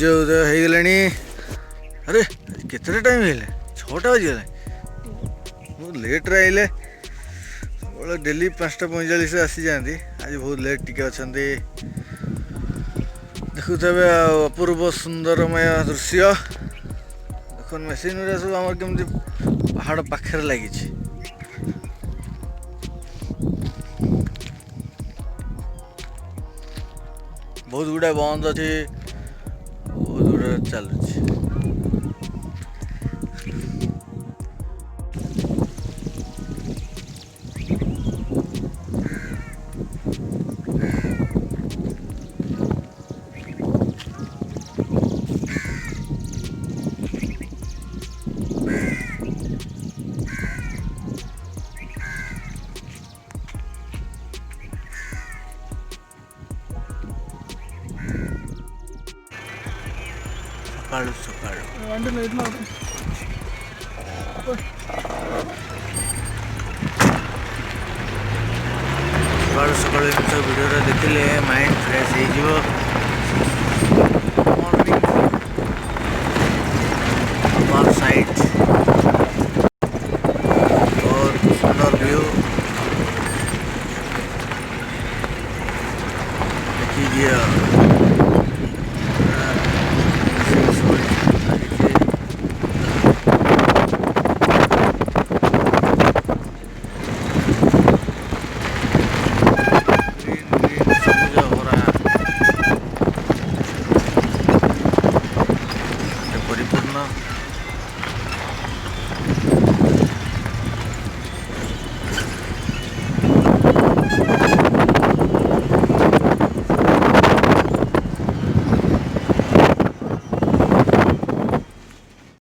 सूर्य उदय हो गलानी। अरे केते टाइम है 6टा बजीगला। बहुत लेट रे आइले। डेली 5:45 आसी जाती। आज बहुत लेट टिके अच्छा देखुथे अपूर्व सुंदरमय दृश्य। देख मेसीन सब आम केमती पहाड़ पाखे लगी। बहुत गुड़ा बंद अच्छे, बहुत गुड़ा चलुची। सकाळू सकाळू सकाळू सकाळू भिडियो देखिले माइंड फ्रेश हो।